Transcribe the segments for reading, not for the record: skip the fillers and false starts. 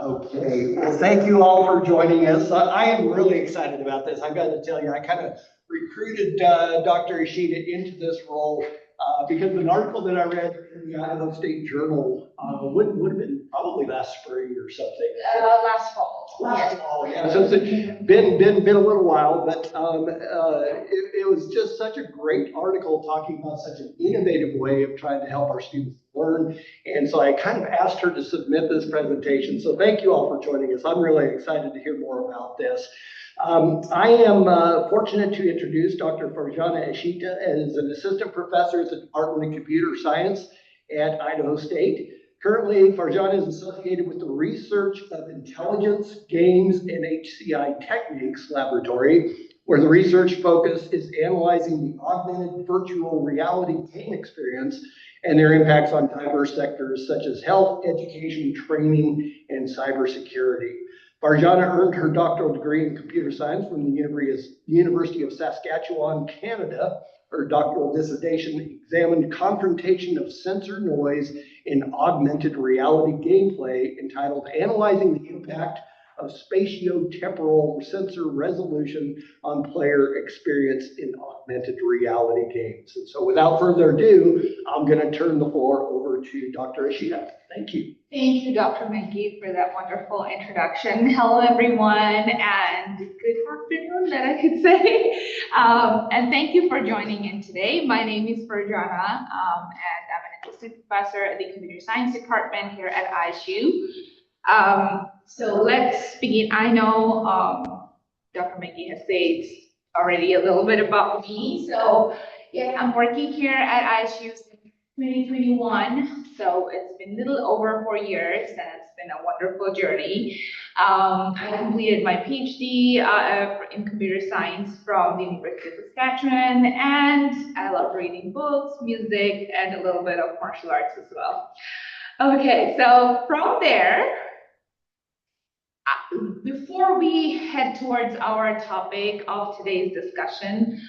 Okay, well, thank you all for joining us. I am really excited about this. I've got to tell you, I kind of recruited Dr. Eishita into this role because an article that I read in the Idaho State Journal would have been probably last spring or something. Last fall. Last fall, yeah. So it's been a little while, but it was just such a great article talking about such an innovative way of trying to help our students learn. And so I kind of asked her to submit this presentation. So thank you all for joining us. I'm really excited to hear more about this. I am fortunate to introduce Dr. Farjana Eishita as an assistant professor at the Department of Computer Science at Idaho State. Currently, Farjana is associated with the Research of Intelligence, Games, and HCI Techniques Laboratory, where the research focus is analyzing the augmented virtual reality game experience and their impacts on diverse sectors such as health, education, training, and cybersecurity. Farjana earned her doctoral degree in computer science from the University of Saskatchewan, Canada. Her doctoral dissertation examined confrontation of sensor noise in augmented reality gameplay, entitled Analyzing the Impact of Spatiotemporal Sensor Resolution on Player Experience in Augmented Reality Games. And so without further ado, I'm going to turn the floor over to Dr. Eishita. Thank you. Thank you, Dr. Menke, for that wonderful introduction. Hello, everyone, and good afternoon, that I could say. And thank you for joining in today. My name is Farjana, and I'm an assistant professor at the Computer Science Department here at ISU. So let's begin. I know Dr. Menke has said already a little bit about me. So yeah, I'm working here at ISU since 2021. So it's been a little over 4 years, and it's been a wonderful journey. I completed my PhD in computer science from the University of Saskatchewan, and I love reading books, music, and a little bit of martial arts as well. Okay, so from there, before we head towards our topic of today's discussion,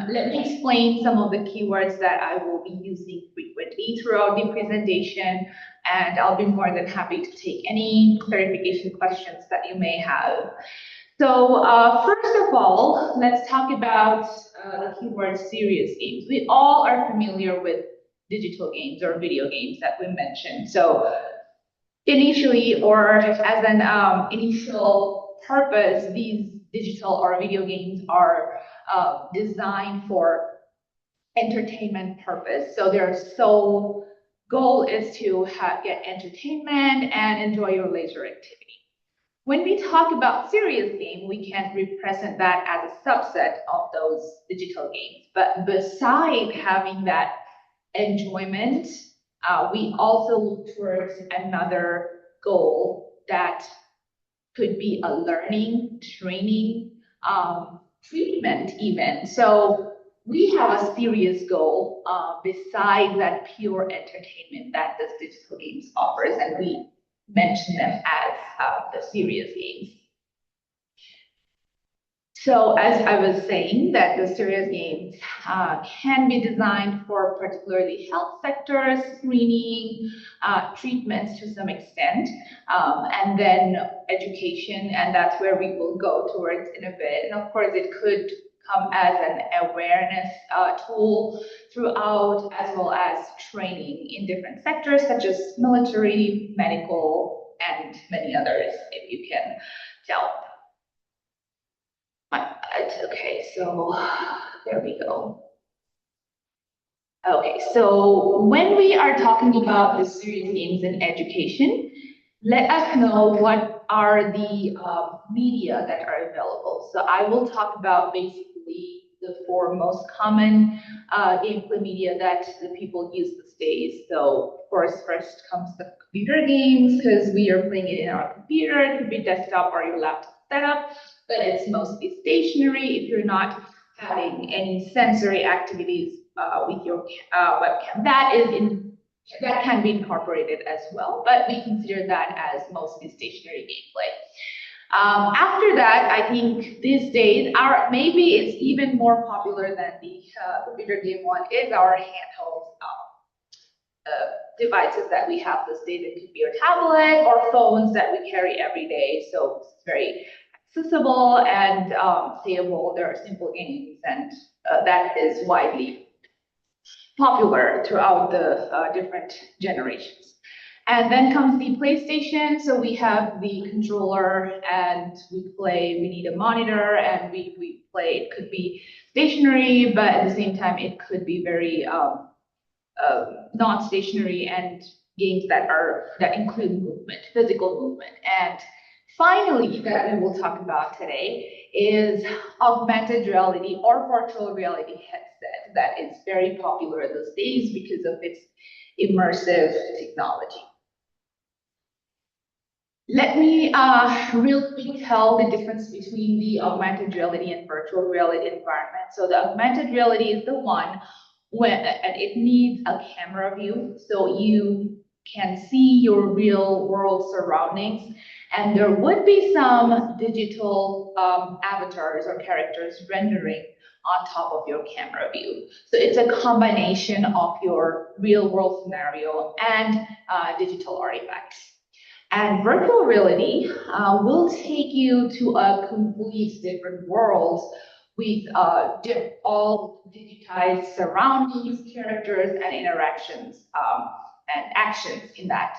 let me explain some of the keywords that I will be using frequently throughout the presentation, and I'll be more than happy to take any clarification questions that you may have. So first of all, let's talk about the keyword serious games. We all are familiar with digital games or video games that we mentioned. So initially, or as an initial purpose, these digital or video games are designed for entertainment purpose. So their sole goal is to get entertainment and enjoy your leisure activity. When we talk about serious game, we can represent that as a subset of those digital games. But beside having that enjoyment, we also look towards another goal that could be a learning, training, treatment even. So we have a serious goal beside that pure entertainment that this digital games offers, and we mention them as the serious games. So as I was saying, that the serious games can be designed for particularly health sectors, screening, treatments to some extent, and then education, and that's where we will go towards in a bit. And of course, it could come as an awareness tool throughout, as well as training in different sectors such as military, medical, and many others, if you can tell. Okay, so there we go. Okay, so when we are talking about the serious games in education, let us know what are the media that are available. So I will talk about basically the 4 most common gameplay media that the people use these days. So of course, first comes the computer games, because we are playing it in our computer. It could be desktop or your laptop setup, but it's mostly stationary if you're not having any sensory activities with your webcam. That can be incorporated as well, but we consider that as mostly stationary gameplay. After that, I think these days, maybe it's even more popular than the computer game one, is our handheld devices that we have listed. It could be your tablet or phones that we carry every day. So it's very accessible and playable. There are simple games, and that is widely popular throughout the different generations. And then comes the PlayStation. So we have the controller and we play, we need a monitor and we play. It could be stationary, but at the same time, it could be very non-stationary and games that include movement, physical movement. And finally, that we will talk about today is augmented reality or virtual reality headset that is very popular these days because of its immersive technology. Let me real quick tell the difference between the augmented reality and virtual reality environment. So the augmented reality is the one and it needs a camera view, so you can see your real world surroundings, and there would be some digital avatars or characters rendering on top of your camera view. So it's a combination of your real world scenario and digital artifacts. And virtual reality will take you to a complete different world with all digitized surroundings, characters, and interactions and actions in that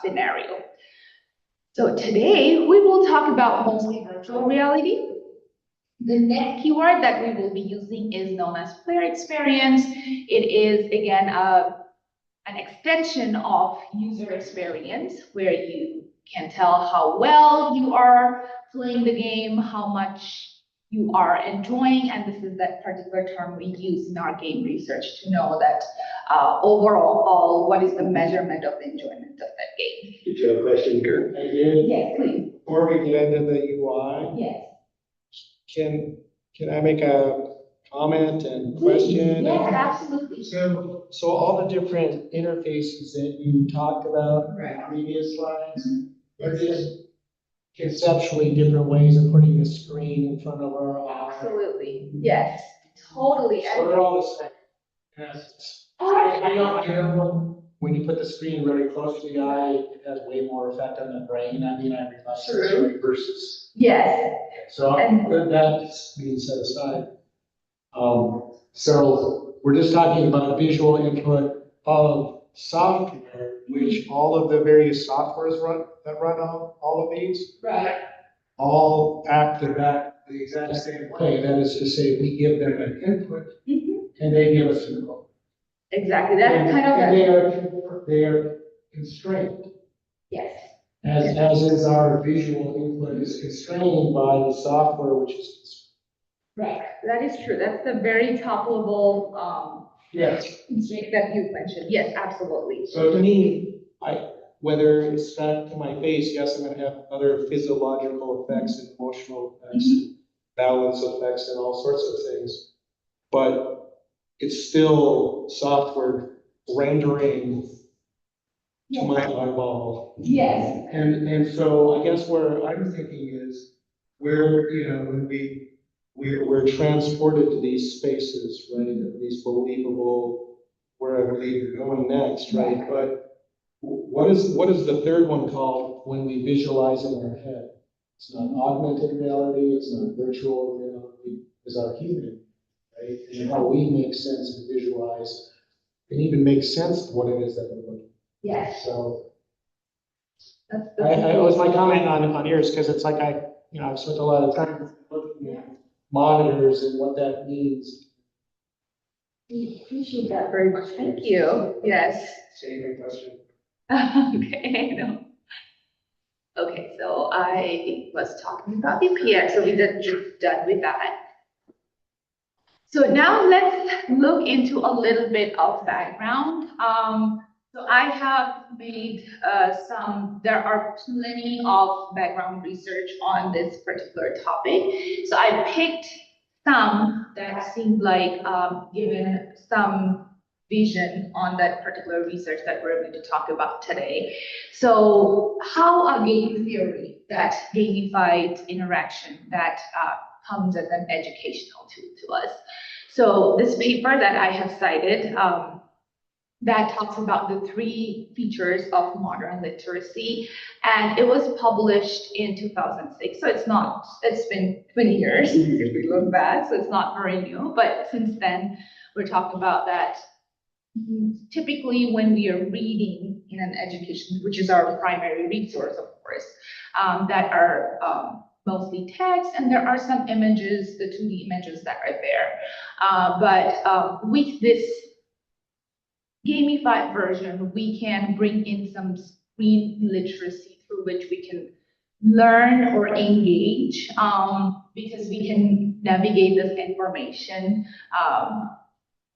scenario. So today we will talk about mostly virtual reality. The next keyword that we will be using is known as player experience. It is, again, an extension of user experience where you can tell how well you are playing the game, how much you are enjoying, and this is that particular term we use in our game research to know that overall, what is the measurement of the enjoyment of that game. Did you have a question, Kurt? I did. Yes, please. Before we get into the UI, Yes. can I make a comment and question? Yes, absolutely. So all the different interfaces that you talked about in Right. the previous slides, they're just conceptually different ways of putting a screen in front of our eyes. Absolutely. Yes. Totally. So they're all the same. Yes. I know when you put the screen really close to the eye, it has way more effect on the brain. I mean, I realize True. versus. Yes. So that's being set aside. So we're just talking about visual input of software, which all of the various softwares that run on all of these, Right. all act the exact same way. That is to say, we give them an input and they give us an output. Exactly. That's kind of and they are constrained. yes. As is our visual input is constrained by the software, which is constrained. Right. That is true. That's the very top level Yes. constraint that you mentioned. Yes, absolutely. So to me, whether it's stuck to my face, yes, I'm going to have other physiological effects and emotional effects, and balance effects, and all sorts of things. But it's still software rendering to my eyeball. Yes. And so I guess where I'm thinking is where, when we're transported to these spaces, right? These believable, where I believe you're going next, right? But what is the third one called when we visualize in our head? It's not augmented reality, it's not virtual reality, it's our human, right? And how we make sense and visualize and even make sense of what it is that we're looking at. Yes. So That's it was my comment on yours, because it's like I've spent a lot of time looking at monitors and what that means. We appreciate that very much. Thank you. Yes. Same question. Okay, no. Okay, so I was talking about the PX, so we're just done with that. So now let's look into a little bit of background. So I have made there are plenty of background research on this particular topic. So I picked some that seemed like given some vision on that particular research that we're going to talk about today. So how a game theory, that gamified interaction that comes as an educational tool to us. So this paper that I have cited that talks about the 3 features of modern literacy, and it was published in 2006. So it's been 20 years if we look back, so it's not very new. But since then, we're talking about that. Typically, when we are reading in an education, which is our primary resource, of course, that are mostly text, and there are some images, the 2D images that are there. But with this gamified version, we can bring in some screen literacy through which we can learn or engage, because we can navigate this information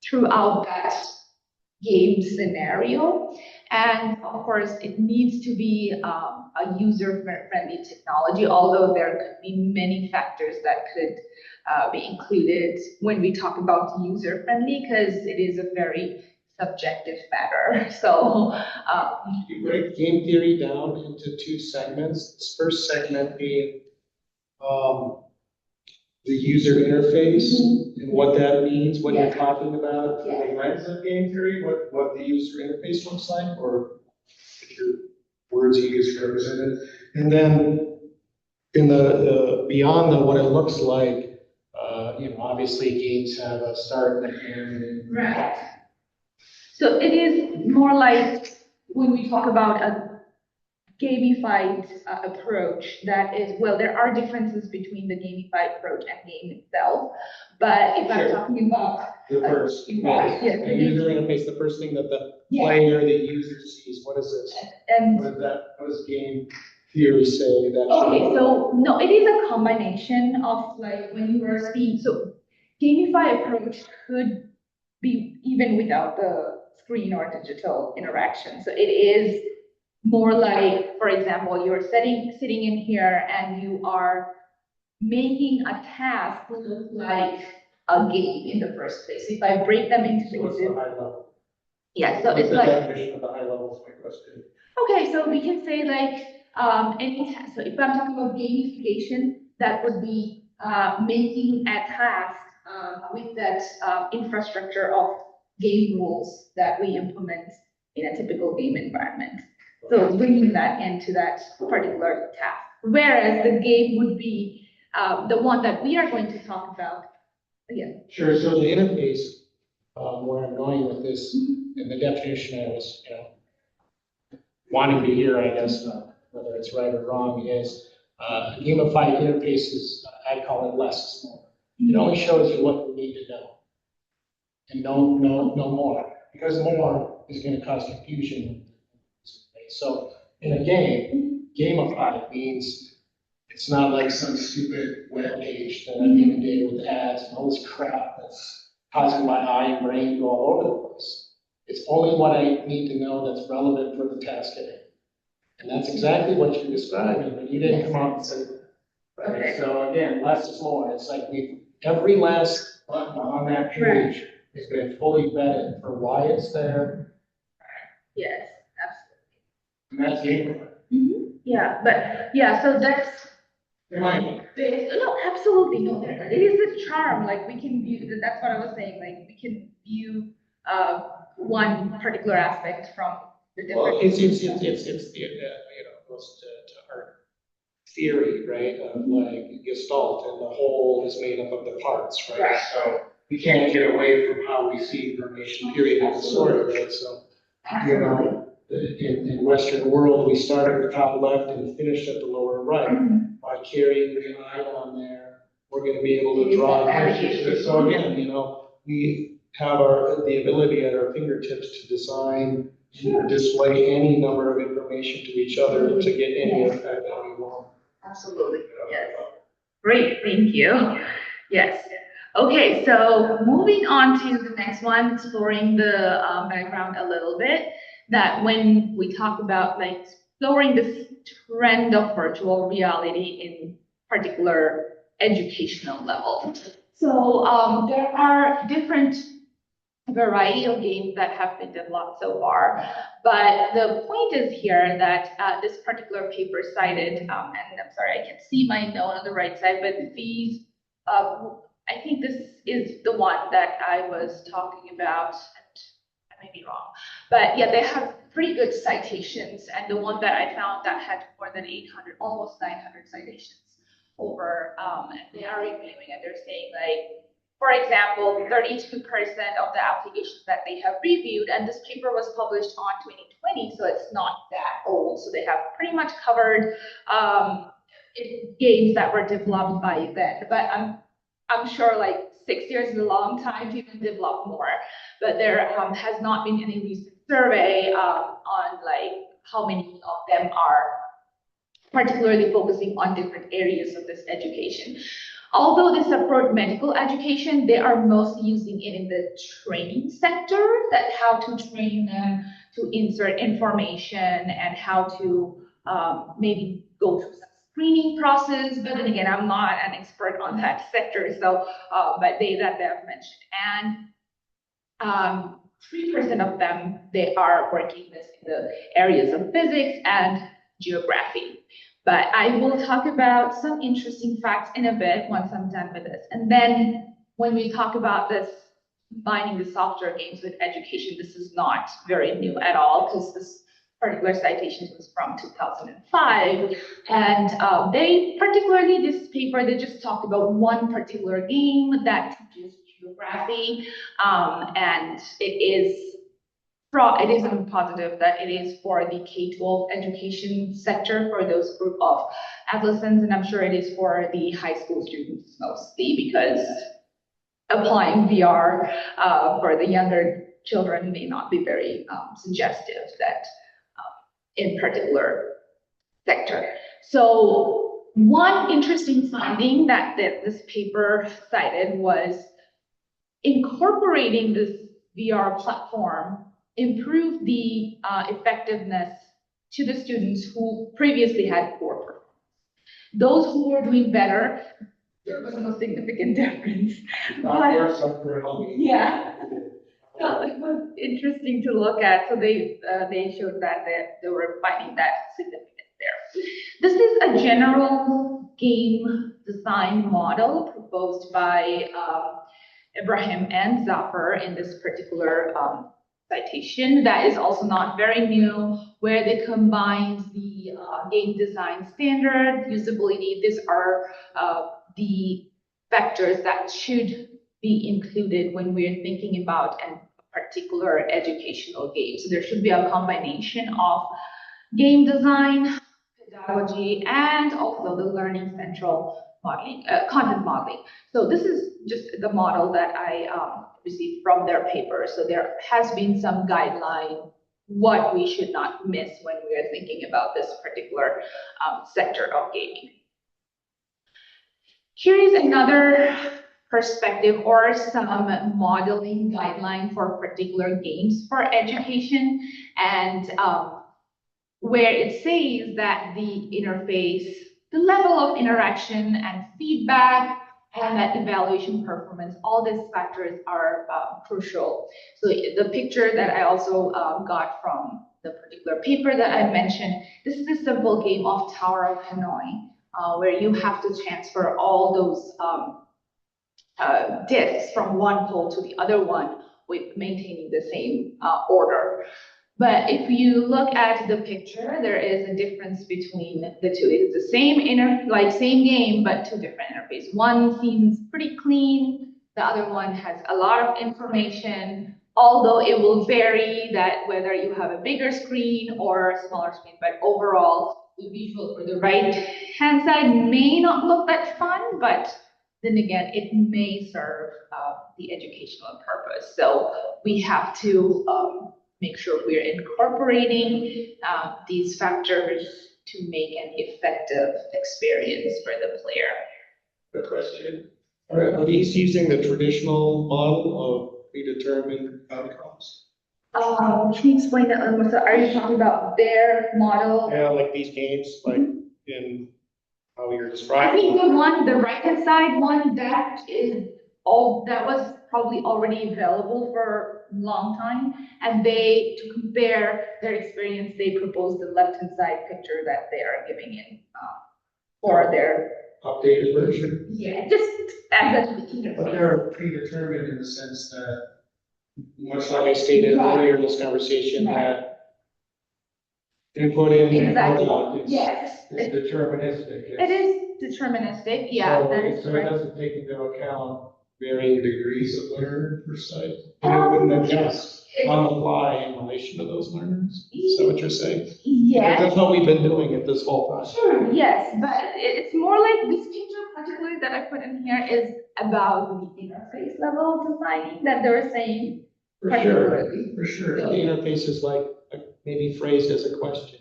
throughout that game scenario. And of course, it needs to be a user-friendly technology, although there could be many factors that could be included when we talk about user-friendly, because it is a very subjective matter. So you break game theory down into 2 segments. This first segment being the user interface and what that means, what you're talking about, through the lens of game theory, what the user interface looks like, or if your words you use to represent it. And then in the beyond the what it looks like, obviously games have a start and an end. right. So it is more like when we talk about a gamified approach, that is, well, there are differences between the gamified approach and game itself, but if I'm talking about the first, the user interface, the first thing that the player, the user sees, what is this? And what does game theory say that? Okay, so no, it is a combination of like when you are speaking. So gamified approach could be even without the screen or digital interaction. So it is more like, for example, you're sitting in here and you are making a task look like a game in the first place. If I break them into So what's the high level? Yeah, so What's it's the like, definition of the high level is my question. okay, so we can say like any task. So if I'm talking about gamification, that would be making a task with that infrastructure of game rules that we implement in a typical game environment. So bringing that into that particular task. Whereas the game would be the one that we are going to talk about again. Sure. So the interface, where I'm going with this, and the definition I was, wanting to hear, I guess, whether it's right or wrong, is gamified interface is, I call it less is more. It only shows you what you need to know, and no more, because more is going to cause confusion. So in a game, gamified means it's not like some stupid web page that I'm inundated with ads and all this crap that's causing my eye and brain to go all over the place. It's only what I need to know that's relevant for the task at hand. And that's exactly what you're describing, but you didn't come out and say, right? Okay. So again, less is more. It's like every last button on that page has been fully vetted for why it's there. Yes, absolutely. And that's gamified. Yeah, but yeah, so that's. No, absolutely no. It is a charm. Like we can view. That's what I was saying. Like we can view one particular aspect from the different. Well, it's goes to art theory, right? Of like Gestalt, and the whole is made up of the parts, right? So we can't get away from how we see information, period, and sort, right? So in Western world, we start at the top left and finish at the lower right. By carrying the eye on there, we're going to be able to draw attention. So again, we have the ability at our fingertips to design or display any number of information to each other to get any effect that we want. Absolutely. Yes. Great. Thank you. Yes. Okay. So moving on to the next one, exploring the background a little bit. That when we talk about like exploring this trend of virtual reality in particular educational level. So there are different variety of games that have been developed so far, but the point is here that this particular paper cited, and I'm sorry, I can see my note on the right side, but these, I think this is the one that I was talking about. may be wrong. But yeah, they have pretty good citations. And the one that I found that had more than 800, almost 900 citations over, and they are reviewing and they're saying like, for example, 32% of the applications that they have reviewed, and this paper was published on 2020, so it's not that old. So they have pretty much covered games that were developed by then. But I'm sure like 6 years is a long time to even develop more. But there has not been any recent survey on like how many of them are particularly focusing on different areas of this education. Although they support medical education, they are mostly using it in the training sector, that how to train them to insert information and how to maybe go through some screening process. But then again, I'm not an expert on that sector, so but they have mentioned. And 3% of them, they are working this in the areas of physics and geography. But I will talk about some interesting facts in a bit once I'm done with this. And then when we talk about this, combining the software games with education, this is not very new at all, because this particular citation was from 2005. And they, particularly this paper, they just talked about one particular game that teaches geography. And it isn't positive that it is for the K-12 education sector for those group of adolescents, and I'm sure it is for the high school students mostly, because applying VR for the younger children may not be very suggestive that in particular sector. So one interesting finding that this paper cited was incorporating this VR platform improve the effectiveness to the students who previously had poor performance. Those who were doing better, there was no significant difference. Yeah. So it was interesting to look at. So they showed that they were finding that significant there. This is a general game design model proposed by Ibrahim and Zafar in this particular citation that is also not very new, where they combine the game design standard, usability. These are the factors that should be included when we're thinking about a particular educational game. So there should be a combination of game design, pedagogy, and also the learning central modeling, content modeling. So this is just the model that I received from their paper. So there has been some guideline what we should not miss when we are thinking about this particular sector of gaming. Here is another perspective or some modeling guideline for particular games for education, and where it says that the interface, the level of interaction and feedback, and that evaluation performance, all these factors are crucial. So the picture that I also got from the particular paper that I mentioned, this is a simple game of Tower of Hanoi, where you have to transfer all those discs from one pole to the other one with maintaining the same order. But if you look at the picture, there is a difference between the two. It's the same same game, but two different interfaces. One seems pretty clean. The other one has a lot of information, although it will vary that whether you have a bigger screen or a smaller screen. But overall, the visual for the right-hand side may not look that fun, but then again, it may serve the educational purpose. So we have to make sure we're incorporating these factors to make an effective experience for the player. Good question. Are these using the traditional model of predetermined outcomes? Can you explain that, Melissa? Are you talking about their model? Yeah, like these games, like in how you're I describing. think the right-hand side one, that was probably already available for a long time, and to compare their experience, they proposed the left-hand side picture that they are giving in for their updated version. Yeah, just as a But they're predetermined in the sense that much like I stated earlier in this conversation, that input in and Exactly. output is Yes. deterministic. It is deterministic, yeah, that is So it correct. doesn't take into account varying degrees of learner per se. And it wouldn't adjust on the fly in relation to those learners. Is that what you're saying? Because Yes, that's what we've been doing it this whole time. sure, yes, but it's more like this feature particularly that I put in here is about the interface level designing that they were saying. For sure. The interface is like maybe phrased as a question.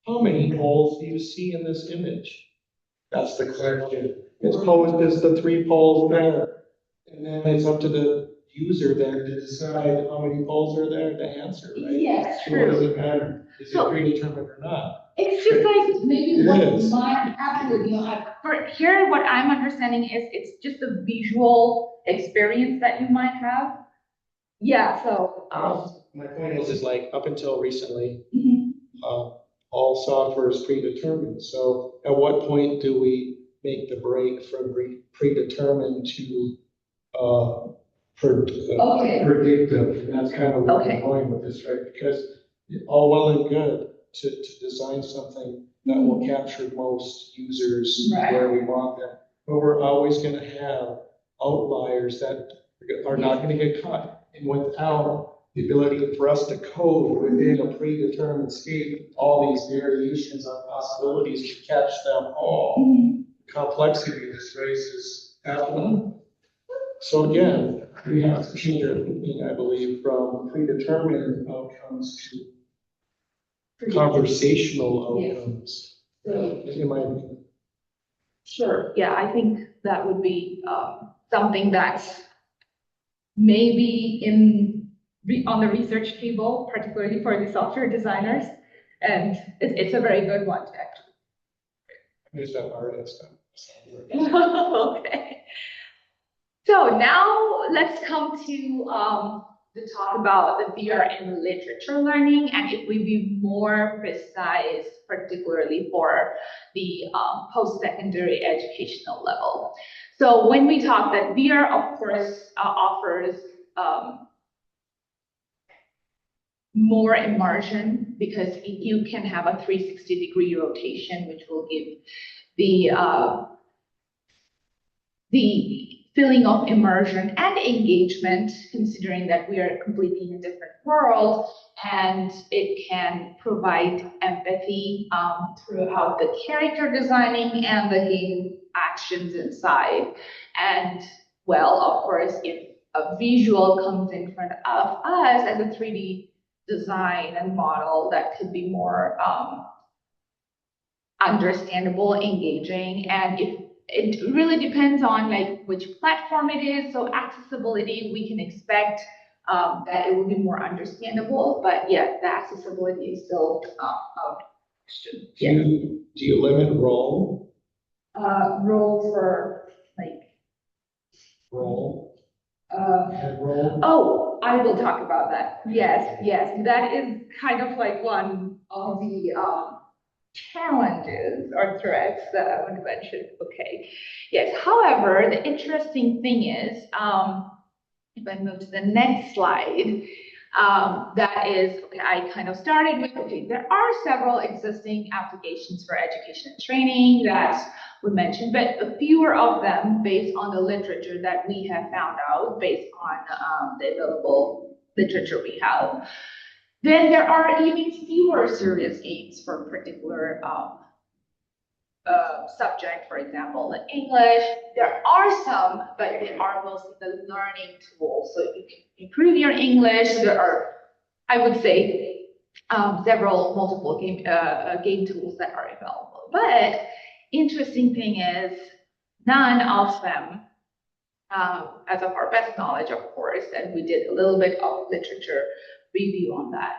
How many poles do you see in this image? That's the question. It's posed as the 3 poles there. And then it's up to the user then to decide how many poles are there to answer, right? Yes, So what does true. it matter? Is So- it predetermined or not? It's just like maybe It what is. mine absolutely, for here, what I'm understanding is it's just a visual experience that you might have. Yeah, so, My point is like up until recently, mhm. all software is predetermined. So at what point do we make the break from predetermined to Okay. predictive? And that's kind of where Okay. I'm going with this, right? Because all well and good to design something that will capture most users Right. where we want them. But we're always going to have outliers that are not going to get caught. And without the ability for us to code within a predetermined state, all these variations on possibilities to catch them all. Mhm. Complexity of this race is happening. So again, we have to change our thinking, I believe, from predetermined outcomes to conversational Yes. outcomes. So- In my opinion. Sure, yeah, I think that would be something that's maybe on the research table, particularly for the software designers, and it's a very good one to actually. There's that artist. Okay. So now let's come to talk about the VR in literature learning, and if we be more precise, particularly for the post-secondary educational level. So when we talk that VR, of course, offers more immersion because you can have a 360-degree rotation, which will give the feeling of immersion and engagement, considering that we are completely in a different world, and it can provide empathy throughout the character designing and the game actions inside. And well, of course, if a visual comes in front of us as a 3D design and model, that could be more understandable, engaging, and if it really depends on like which platform it is. So accessibility, we can expect that it will be more understandable, but yeah, the accessibility is still a question. Yeah. Do you limit role? Role for like Role? uh, Role? oh, I will talk about that. Yes, yes, that is kind of like one of the challenges or threats that I want to mention. Okay, yes. However, the interesting thing is, if I move to the next slide, that is, okay, I kind of started with, okay, there are several existing applications for education and training that we mentioned, but fewer of them based on the literature that we have found out, based on the available literature we have. Then there are even fewer serious games for a particular subject, for example, in English. There are some, but they are mostly the learning tools. So you can improve your English. There are, I would say, several multiple game tools that are available. But interesting thing is, none of them, as of our best knowledge, of course, and we did a little bit of literature review on that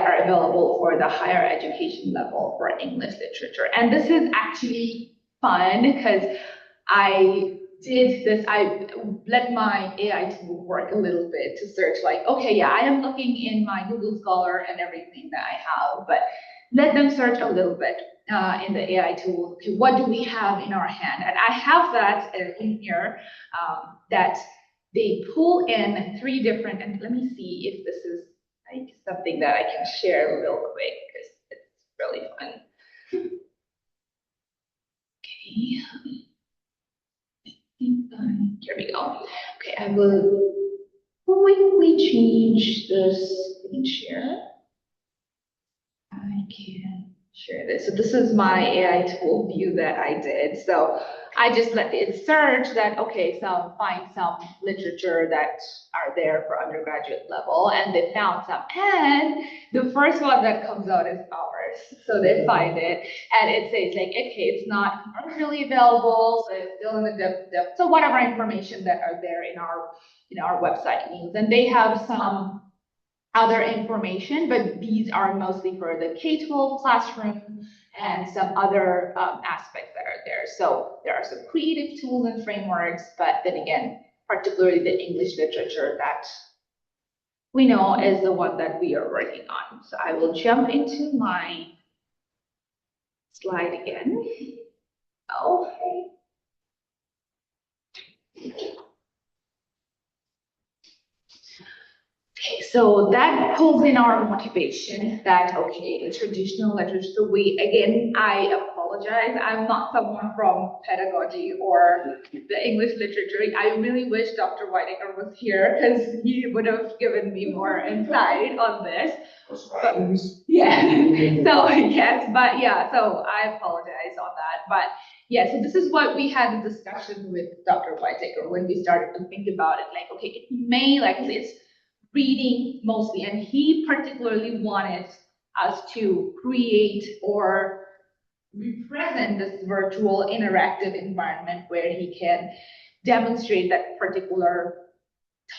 are available for the higher education level for English literature. And this is actually fun because I did this, I let my AI tool work a little bit to search like, okay, yeah, I am looking in my Google Scholar and everything that I have, but let them search a little bit in the AI tool. Okay, what do we have in our hand? And I have that in here that they pull in 3 different, and let me see if this is like something that I can share real quick because it's really fun. Okay. Here we go. Okay, I will quickly change the screen share. I can share this. So this is my AI tool view that I did. So I just let it search that, okay, find some literature that are there for undergraduate level, and they found some. And the first one that comes out is ours. So they find it, and it says like, okay, it's not commercially available, so it's still in the depth. So whatever information that are there in our website news, and they have some other information, but these are mostly for the K-12 classroom and some other aspects that are there. So there are some creative tools and frameworks, but then again, particularly the English literature that we know is the one that we are working on. So I will jump into my slide again. Oh. Okay, so that pulls in our motivation that, okay, the traditional literature, so I apologize, I'm not someone from pedagogy or the English literature. I really wish Dr. Whitaker was here because he would have given me more insight on this. But, yeah, so yes, but yeah, so I apologize on that. But yeah, so this is what we had a discussion with Dr. Whitaker when we started to think about it, like, okay, it may, like, it's reading mostly, and he particularly wanted us to create or represent this virtual interactive environment where he can demonstrate that particular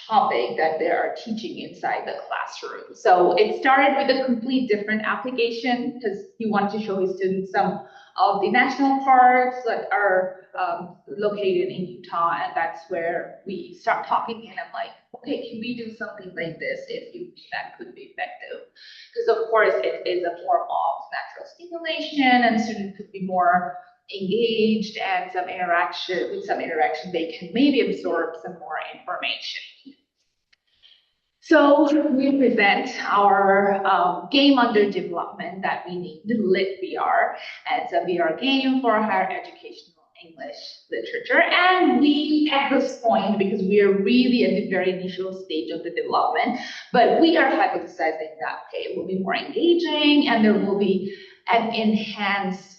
topic that they are teaching inside the classroom. So it started with a complete different application because he wanted to show his students some of the national parks that are located in Utah, and that's where we start talking, and I'm like, okay, can we do something like this if you think that could be effective? Because of course it is a form of natural stimulation, and students could be more engaged, and with some interaction they can maybe absorb some more information. So we present our game under development that we named Lit VR. And it's a VR game for higher educational English literature. And we, at this point, because we are really at the very initial stage of the development, but we are hypothesizing that, okay, it will be more engaging and there will be an enhanced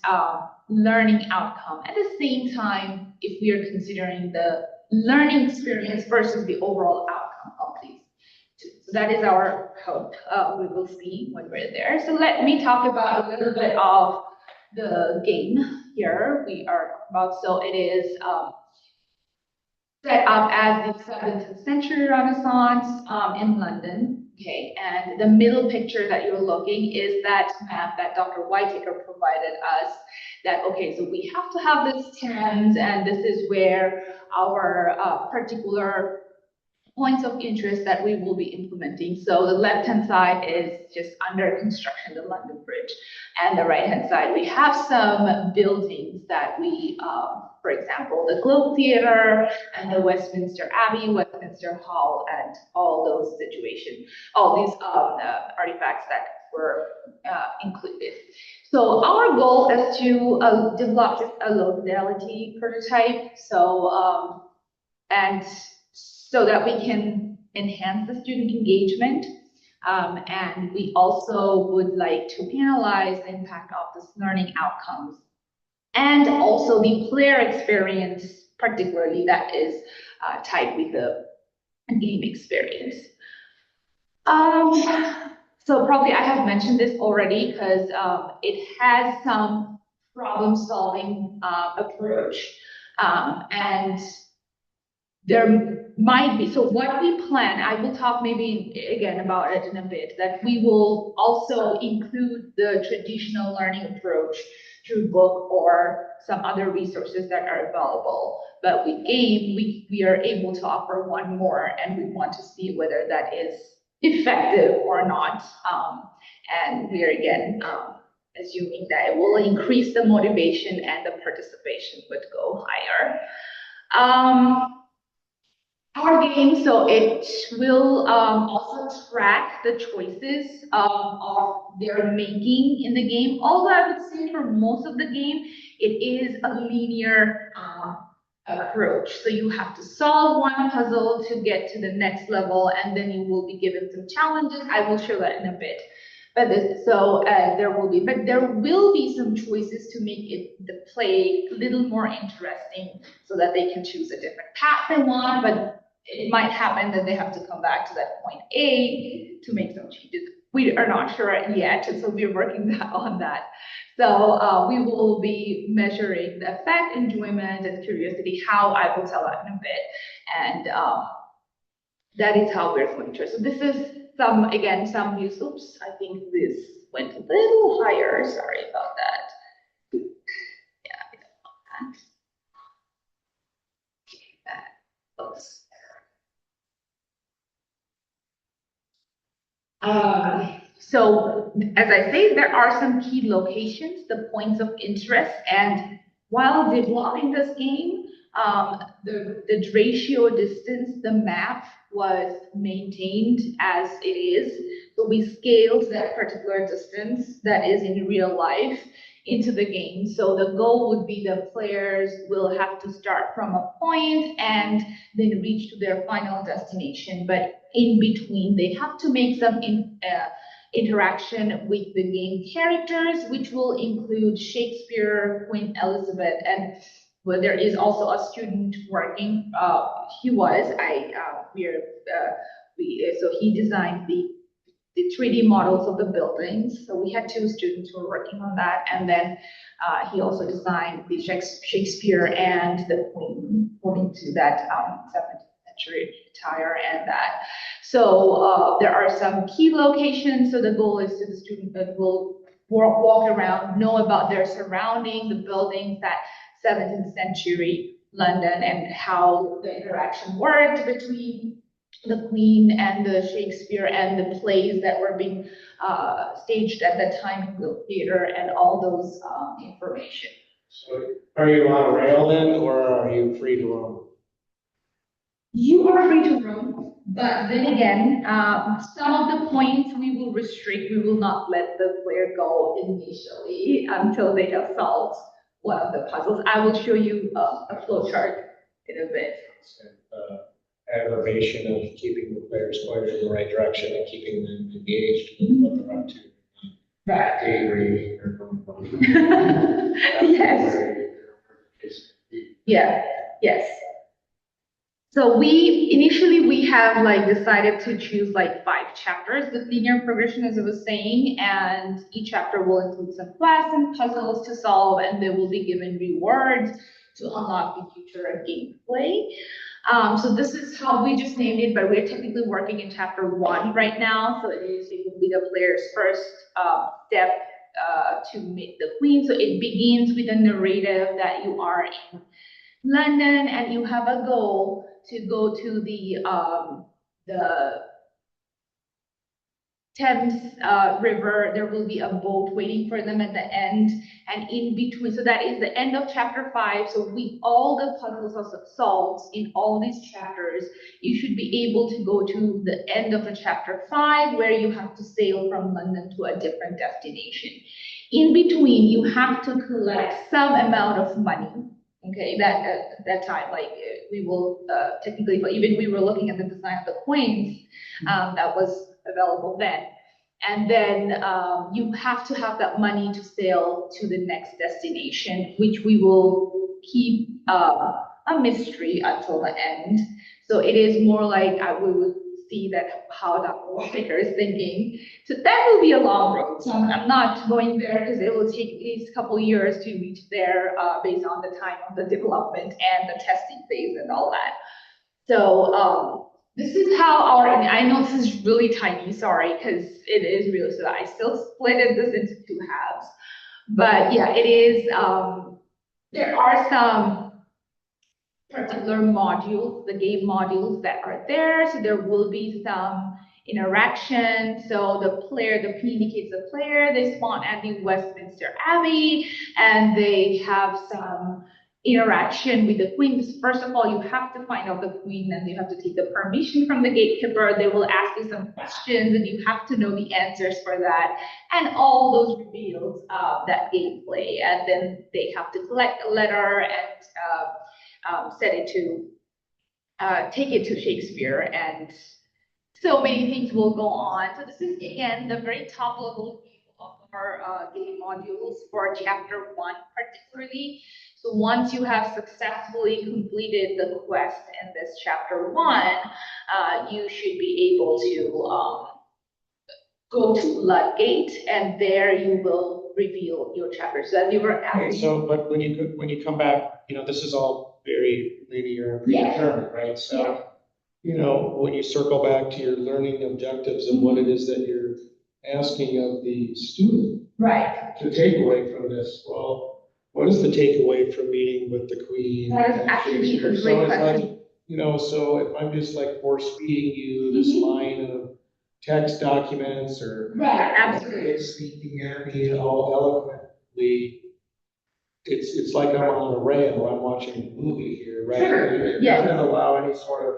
learning outcome. At the same time, if we are considering the learning experience versus the overall outcome of these. So that is our hope. We will see when we're there. So let me talk about a little bit of the game here we are about. So it is set up as the 17th century Renaissance in London. Okay, and the middle picture that you're looking is that map that Dr. Whitaker provided us. That, okay, so we have to have this Thames, and this is where our particular points of interest that we will be implementing. So the left-hand side is just under construction, the London Bridge. And the right-hand side, we have some buildings that we, for example, the Globe Theatre and the Westminster Abbey, Westminster Hall, and all those situations, all these artifacts that were included. So our goal is to develop a low-fidelity prototype. So, and so that we can enhance the student engagement. And we also would like to analyze the impact of this learning outcomes and also the player experience, particularly that is tied with the game experience. So probably I have mentioned this already because it has some problem-solving approach. And there might be, so what we plan, I will talk maybe again about it in a bit, that we will also include the traditional learning approach through book or some other resources that are available. But with game, we are able to offer one more, and we want to see whether that is effective or not. And we are again assuming that it will increase the motivation and the participation would go higher. Our game, so it will also track the choices of their making in the game. Although I would say for most of the game, it is a linear approach. So you have to solve one puzzle to get to the next level, and then you will be given some challenges. I will show that in a bit. But there will be some choices to make the play a little more interesting, so that they can choose a different path they want. But it might happen that they have to come back to that point A to make some changes. We are not sure yet, so we're working on that. So we will be measuring the effect, enjoyment, and curiosity. How, I will tell that in a bit, and that is how we're going to. So this is some use. Oops, I think this went a little higher. Sorry about that. Yeah, I don't want that. Okay, that looks. So as I say, there are some key locations, the points of interest, and while developing this game, the ratio distance, the map was maintained as it is. So we scaled that particular distance that is in real life into the game. So the goal would be the players will have to start from a point and then reach to their final destination. But in between, they have to make some interaction with the game characters, which will include Shakespeare, Queen Elizabeth, and well, there is also a student working. So he designed the 3D models of the buildings. So we had 2 students who were working on that, and then he also designed the Shakespeare and the Queen, according to that 17th century attire and that. So there are some key locations. So the goal is to the student that will walk around, know about their surrounding, the buildings, that 17th century London, and how the interaction worked between the Queen and the Shakespeare and the plays that were being staged at that time in the theater, and all those information. So are you on a rail then, or are you free to roam? You are free to roam, but then again, some of the points we will restrict. We will not let the player go initially until they have solved one of the puzzles. I will show you a flow chart in a bit. Aggravation of keeping the players going in the right direction and keeping them engaged with what they're up to. Right. Daydreaming or Yes. Yeah. Yes. So we have decided to choose 5 chapters, the linear progression, as I was saying, and each chapter will include some quests and puzzles to solve, and they will be given rewards to unlock the future gameplay. So this is how we just named it, but we're technically working in chapter 1 right now. So it will be the player's first step to meet the Queen. So it begins with a narrative that you are in London and you have a goal to go to the Thames River. There will be a boat waiting for them at the end, and in between. So that is the end of chapter 5. So all the puzzles are solved in all these chapters. You should be able to go to the end of the chapter 5, where you have to sail from London to a different destination. In between, you have to collect some amount of money. Okay, that time, we will technically, but even we were looking at the design of the coins that was available then. And then you have to have that money to sail to the next destination, which we will keep a mystery until the end. So it is more like we would see that how the filmmaker is thinking. So that will be a long road. So I'm not going there because it will take at least a couple of years to reach there based on the time of the development and the testing phase and all that. So this is how I know this is really tiny, sorry, because it is really, so I still split this into 2 halves. But yeah, it is, there are some particular modules, the game modules that are there. So there will be some interaction. So the Queen indicates the player, they spawn at the Westminster Abbey, and they have some interaction with the queen. First of all, you have to find out the queen, and you have to take the permission from the gatekeeper. They will ask you some questions, and you have to know the answers for that, and all those reveals that gameplay. And then they have to collect a letter and set it to take it to Shakespeare, and so many things will go on. So this is again the very top level of our game modules for chapter 1 particularly. So once you have successfully completed the quest in this chapter 1, you should be able to go to Floodgate, and there you will reveal your chapter. So that you were Okay, so, but when you come back, this is all very linear and predetermined, right? So, when you circle back to your learning objectives and what it is that you're asking of the student right to take away from this, well, what is the takeaway from meeting with the queen? That is actually a great So it's question. like, so if I'm just like force feeding you this line of text documents or Right, absolutely. speaking at me all eloquently, it's like I'm on a rail. I'm watching a movie here, right? Sure. It doesn't allow any sort of.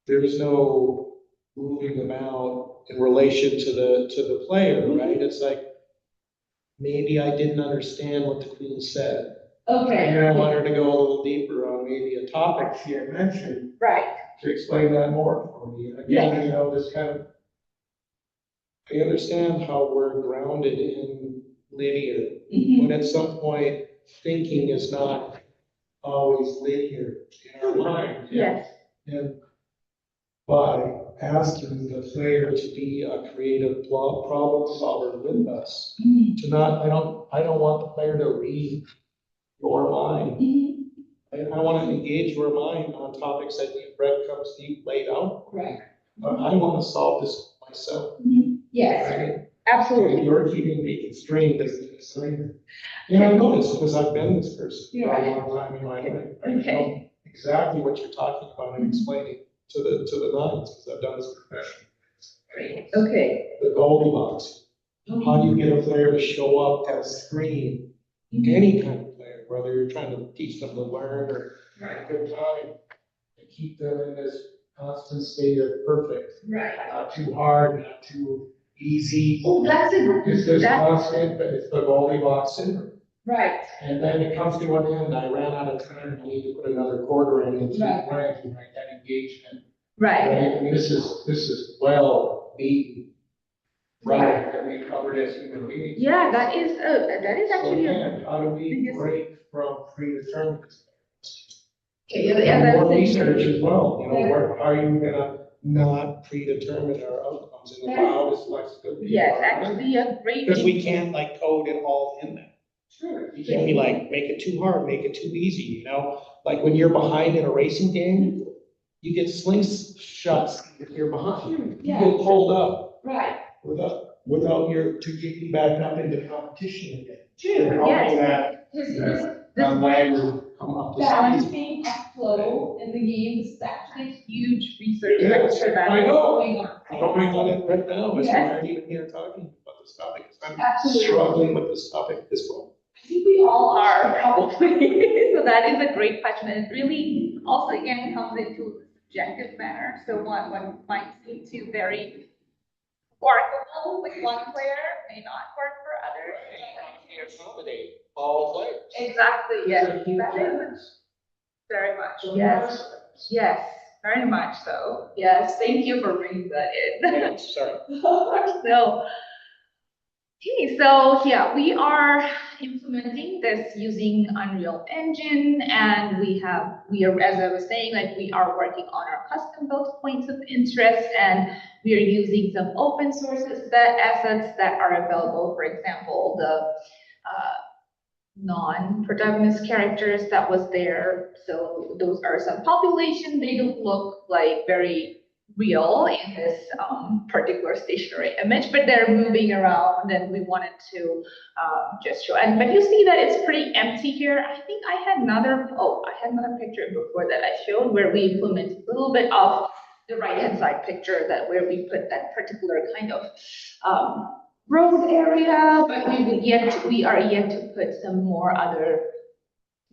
There's no moving them out in relation to the player, right? It's like maybe I didn't understand what the queen said. Okay. And I want her to go a little deeper on maybe a topic she had mentioned. Right. To explain that more for me. And again, this kind of, I understand how we're grounded in linear, but at some point, thinking is not always linear in our mind. Yes. And by asking the player to be a creative problem solver with us, to not, I don't want the player to read your mind. I want to engage your mind on topics that you've breadcrumbs deep laid out. Right. But I want to solve this myself. Yes, Right? absolutely. You're keeping me constrained as the designer. And I know this because I've been this person for a long time in my life. I know exactly what you're talking about and explaining to the nines because I've done this professionally. Great. Okay. The Goldilocks. How do you get a player to show up at a screen? Any kind of player, whether you're trying to teach them to learn or have a good time, to keep them in this constant state of perfect. Right. Not too hard, not too easy. Oh, that's a It's this constant, but it's the Goldilocks syndrome. right. And then it comes to an end. I ran out of time. I need to put another quarter in and keep playing, right? That engagement. Right. And this is well beaten. Right, that we covered as human beings. Yeah, that is actually So how do we break from predeterminism? and More research as well, how are you gonna not predetermine our outcomes in the wildest flexibility? yes, actually a great. Because we can't like code it all in there. Sure. You can't be like, make it too hard, make it too easy, Like when you're behind in a racing game, you get slingshots if you're behind. You get pulled up. Right. Without your, to get you back up into competition again. True, yes. Come up to Balancing of flow in the game is actually a huge research Yes, sector that I is know. going on. Going on it right now, it's Yes. why I'm even here talking about this topic, 'cause I'm Absolutely. struggling with this topic as well. I think we all are probably. So that is a great question. And it really also again comes into a subjective manner. So one might seem to very workable with one player may not work for others. Accommodate all players. Exactly, yes. That is very much, yes. Yes, very much so. Yes, thank you for bringing that in. Yeah, sorry. So, okay, so yeah, we are implementing this using Unreal Engine, and we are, as I was saying, like we are working on our custom built points of interest, and we are using some open sources that assets that are available. For example, the non-protagonist characters that was there. So those are some population. They don't look like very real in this particular stationary image, but they're moving around, and we wanted to just show. But you see that it's pretty empty here. I think I had another picture before that I showed where we implemented a little bit of the right-hand side picture that where we put that particular kind of road area, but we are yet to put some more other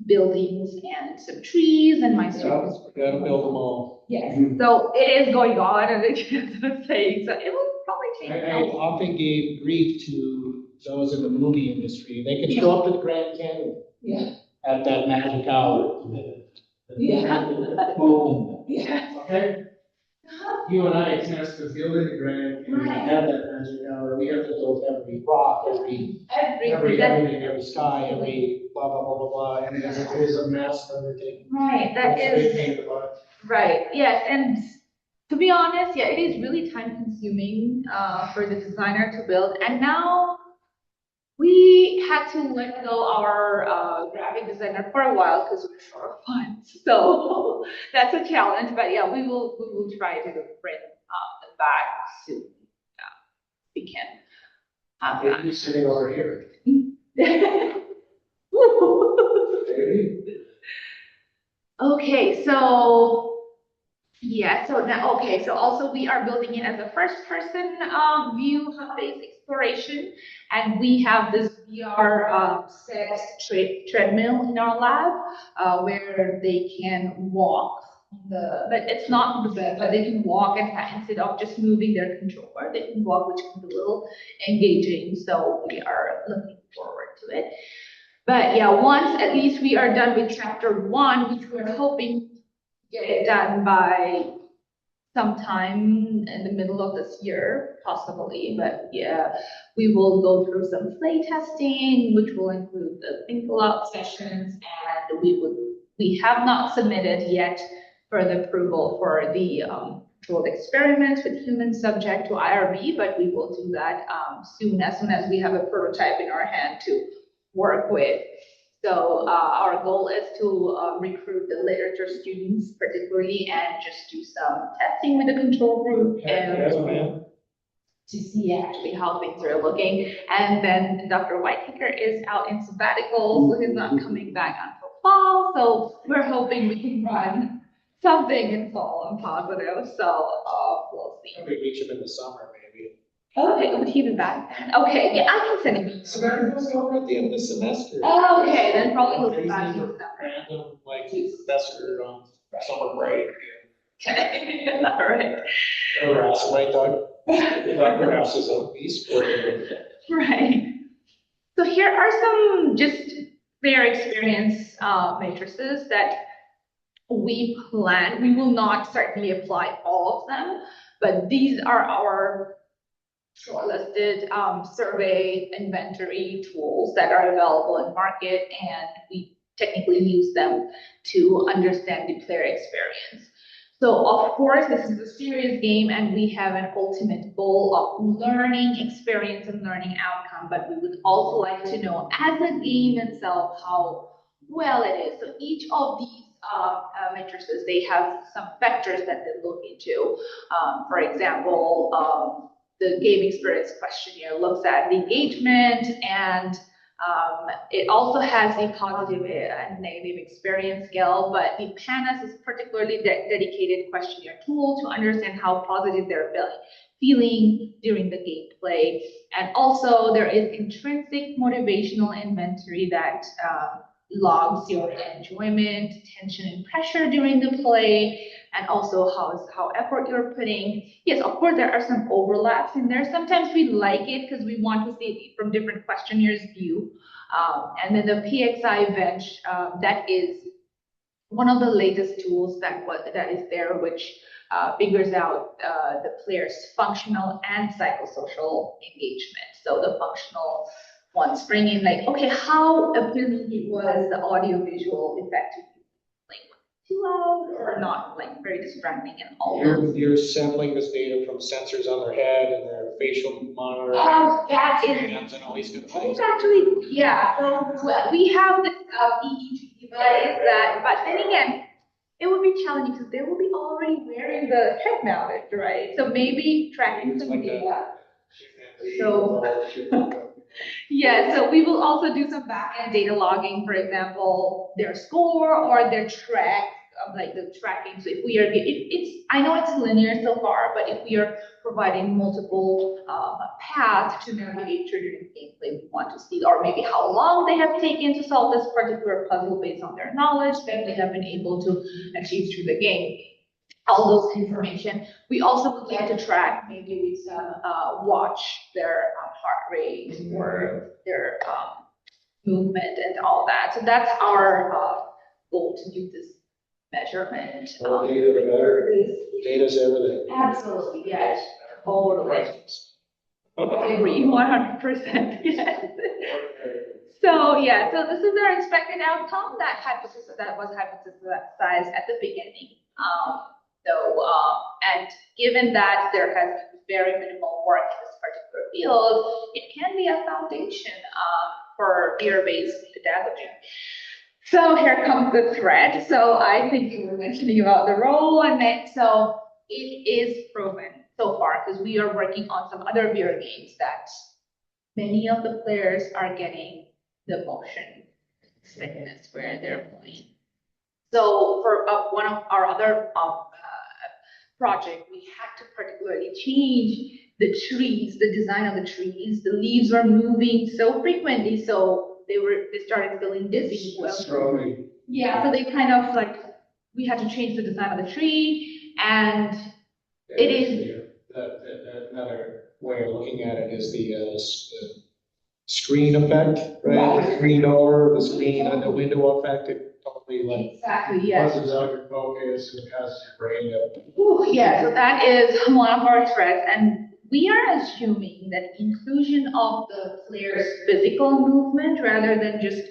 buildings and some trees, and my students. Gotta build them all. Yes, so it is going on, and it's just saying, so it will probably take. I often gave grief to those in the movie industry. They can show up to the Grand Canyon. Yeah. At that magic hour. Yeah. Boom. Yeah. Okay? You and I attest to building the Grand Canyon, have that magic hour. We have to build every rock, everything, every sky, every blah, blah, blah, blah, blah. And it is a massive undertaking. Right, that is, right, yes, and to be honest, yeah, it is really time consuming for the designer to build, and now we had to let go our graphic designer for a while because we're short of funds, so that's a challenge, but yeah, we will try to bring them back soon. We can have that. You're sitting over here. Okay, so yeah, so now, okay, so also we are building it as a first-person view hub-based exploration, and we have this VR set treadmill in our lab where they can walk. But it's not the bed, but they can walk, and instead of just moving their controller, they can walk, which can be a little engaging. So we are looking forward to it. But yeah, once at least we are done with chapter 1, which we're hoping to get it done by sometime in the middle of this year, possibly. But yeah, we will go through some play testing, which will include the think aloud sessions, and we have not submitted yet for the approval for the controlled experiments with human subject to IRB, but we will do that soon as we have a prototype in our hand to work with. So our goal is to recruit the literature students particularly and just do some testing with the control group and to see actually how things are looking. And then Dr. Whitaker is out in sabbatical, so he's not coming back until fall. So we're hoping we can run something in fall and positive. So we'll see. Maybe reach him in the summer, maybe. Okay, would he be back? Okay, yeah, I can send him. Sabbatical's over at the end of the semester. Oh, okay, then probably he'll be back in Random, like, semester on summer break. Okay, all right. Harass my dog. Dr. House is a beast for you. Right. So here are some just their experience matrices that we plan. We will not certainly apply all of them, but these are our shortlisted survey inventory tools that are available in market, and we technically use them to understand the player experience. So of course, this is a serious game, and we have an ultimate goal of learning experience and learning outcome, but we would also like to know as a game itself how well it is. So each of these matrices, they have some vectors that they look into. For example, the game experience questionnaire looks at the engagement, and it also has the positive and negative experience scale, but the PANAS is particularly dedicated questionnaire tool to understand how positive they're feeling during the gameplay. And also there is intrinsic motivational inventory that logs your enjoyment, tension, and pressure during the play, and also how effort you're putting. Yes, of course, there are some overlaps in there. Sometimes we like it because we want to see it from different questionnaires' view. And then the PXI bench, that is one of the latest tools that is there, which figures out the player's functional and psychosocial engagement. So the functional ones bring in like, okay, how appealing it was, the audio-visual effect, like too loud or not, like very distracting, and all those. You're sampling this data from sensors on their head and their facial monitor. That is, hands and all these good things. it's actually, yeah, so we have this EEG device that, but then again, it would be challenging because they will be already wearing the head mounted, right? So maybe tracking some like data. So yeah, so we will also do some back-end data logging, for example, their score or their track like the tracking. So if we are, it's I know it's linear so far, but if we are providing multiple paths to navigate through the gameplay, we want to see, or maybe how long they have taken to solve this particular puzzle based on their knowledge that they have been able to achieve through the game. All those information. We also would like to track, maybe with some watch their heart rate or their movement and all that. So that's our goal to do this measurement. More data, the better. Data's everything. Absolutely, yes. Totally. I agree, 100%. Yes. So yeah, so this is our expected outcome. That hypothesis that was hypothesized at the beginning. And given that there has been very minimal work in this particular field, it can be a foundation for fear-based pedagogy. So here comes the thread. So I think you were mentioning about the role and it. So it is proven so far because we are working on some other VR games that many of the players are getting the motion sickness where they're playing. So for one of our other project, we had to particularly change the trees, the design of the trees. The leaves were moving so frequently, so they started feeling dizzy. Yeah, so they kind of like, we had to change the design of the tree, and it is. Another way of looking at it is the screen effect, right? The screen door, the screen and the window effect. It totally like exactly, yes. Buzzes out your focus and has your brain up. Yeah, so that is one of our threats, and we are assuming that inclusion of the player's physical movement rather than just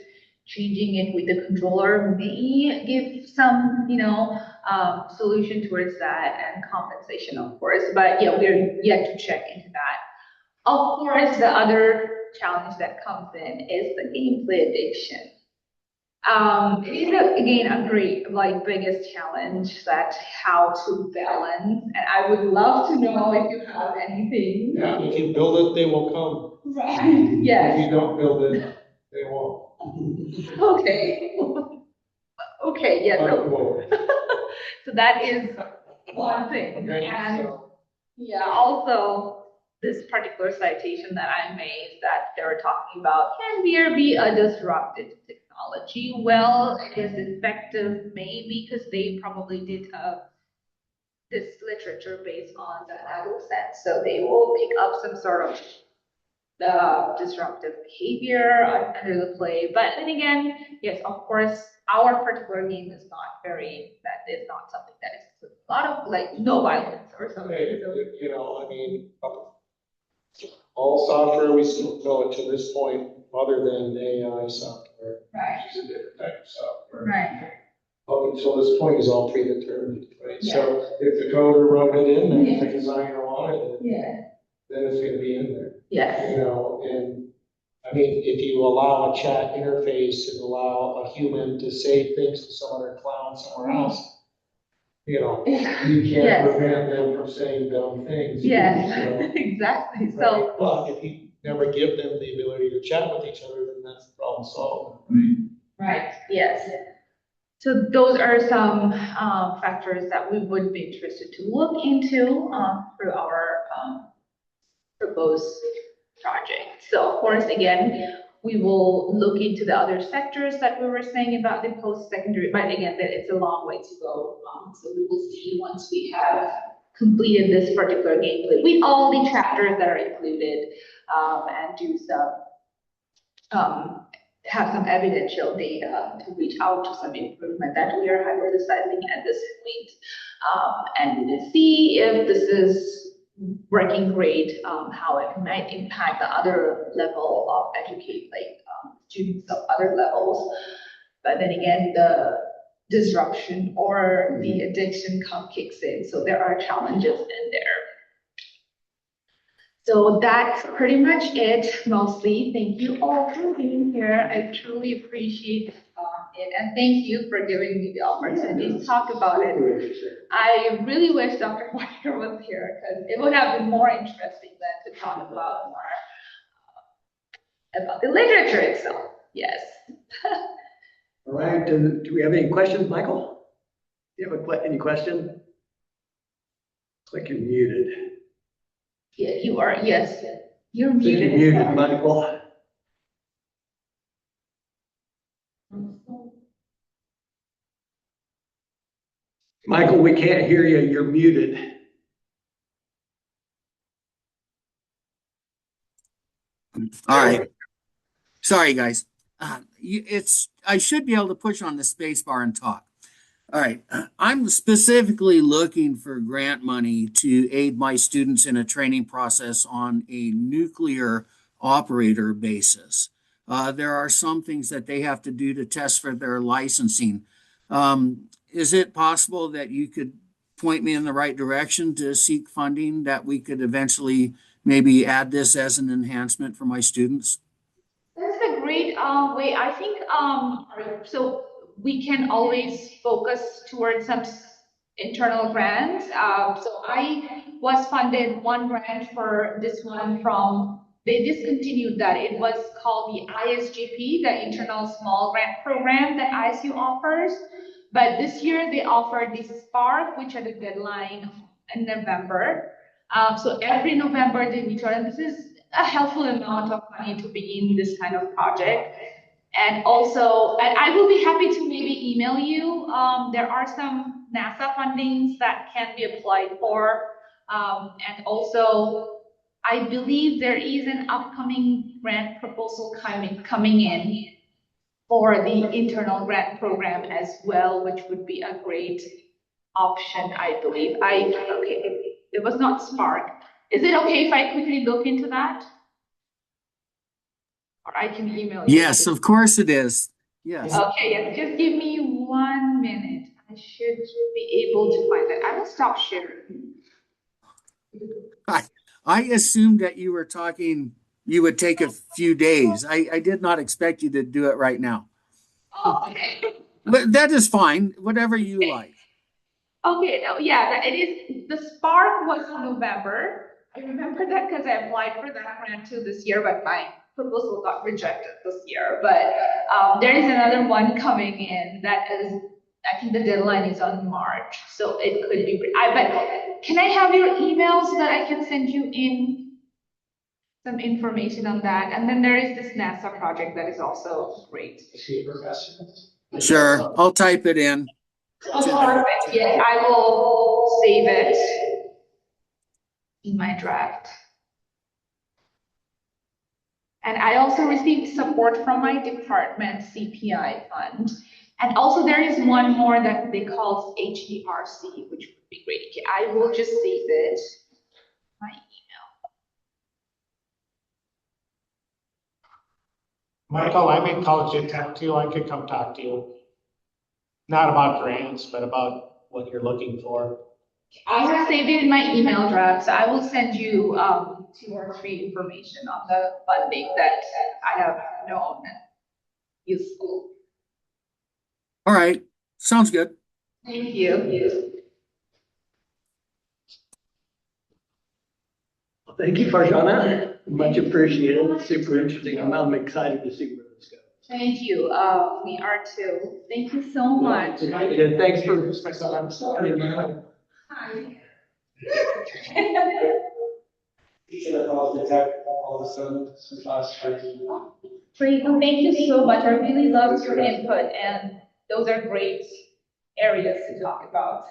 changing it with the controller may give some, solution towards that and compensation, of course. But yeah, we're yet to check into that. Of course, the other challenge that comes in is the gameplay addiction. It is again a great, biggest challenge that how to balance. And I would love to know if you have anything. Yeah, if you build it, they will come. Right. Yes. If you don't build it, they won't. Okay. Okay. Yes. So that is one thing. And yeah, also this particular citation that I made that they were talking about, can VR be a disruptive technology? Well, it is effective maybe because they probably did this literature based on the adolescents, so they will pick up some sort of disruptive behavior under the play. But then again, yes, of course, our particular game is not that is not something that is a lot of no violence or something. Hey, all software we still know it to this point, other than AI software, right, which is a different type of software. Right. Up until this point is all predetermined, right? Yeah. So if the coder wrote it in, and if the designer wanted it, Yeah. then it's going to be in there. Yes. And I mean, if you allow a chat interface and allow a human to say things to some other clown somewhere else, you can't prevent them from saying dumb things. Yes, so, exactly. Right? So, well, if you never give them the ability to chat with each other, then that's the problem solved. Right. Yes. So those are some factors that we would be interested to look into through our proposed project. So of course, again, we will look into the other sectors that we were saying about the post-secondary, but again, it's a long way to go. So we will see once we have completed this particular gameplay with all the chapters that are included and do some, have some evidential data to reach out to some improvement that we are hypothesizing at this point. And see if this is working great, how it might impact the other level of students of other levels. But then again, the disruption or the addiction kicks in. So there are challenges in there. So that's pretty much it, mostly. Thank you all for being here. I truly appreciate it. And thank you for giving me the opportunity to talk about it. I really wish Dr. Whitaker was here because it would have been more interesting than to talk about more about the literature itself. Yes. All right. Do we have any questions, Michael? You have any question? Looks like you're muted. Yeah, you are, yes. You're Looks like muted. you're muted, Michael. Michael, we can't hear you. You're muted. All right. Sorry, guys. I should be able to push on the space bar and talk. All right. I'm specifically looking for grant money to aid my students in a training process on a nuclear operator basis. There are some things that they have to do to test for their licensing. Is it possible that you could point me in the right direction to seek funding that we could eventually maybe add this as an enhancement for my students? That's a great way. I think so we can always focus towards some internal grants. So I was funded one grant for this one from, they discontinued that. It was called the ISGP, the Internal Small Grant Program that ISU offers. But this year they offered the Spark, which had a deadline in November. So every November they return, and this is a helpful amount of money to begin this kind of project. And also, and I will be happy to maybe email you. There are some NASA fundings that can be applied for. And also, I believe there is an upcoming grant proposal coming in for the internal grant program as well, which would be a great option, I believe. Okay, it was not Spark. Is it okay if I quickly look into that? Or I can email you. Yes, of course it is. Yes. Okay, yes, just give me 1 minute. I should be able to find it. I will stop sharing. I assumed that you were talking, you would take a few days. I did not expect you to do it right now. Oh, okay. But that is fine, whatever you like. Okay, no, yeah, it is. The Spark was in November. I remember that because I applied for that grant too this year, but my proposal got rejected this year. But there is another one coming in that is, I think the deadline is on March, so it could be. But can I have your email so that I can send you in some information on that? And then there is this NASA project that is also great. Sure, I'll type it in. Perfect. Yes, I will save it in my draft. And I also received support from my department CPI fund. And also there is one more that they call HERC, which would be great. Okay, I will just save it. My email. Michael, I'm in college at Tech too. I could come talk to you. Not about grants, but about what you're looking for. I have saved it in my email draft, so I will send you 2 or 3 information on the funding that I have known useful. All right, sounds good. Thank you. Well, thank you, Farjana. Much appreciated. Super interesting. I'm excited to see where this goes. Thank you. We are too. Thank you so much. Yeah, thanks for. Hi. Great. Well, thank you so much. I really loved your input, and those are great areas to talk about.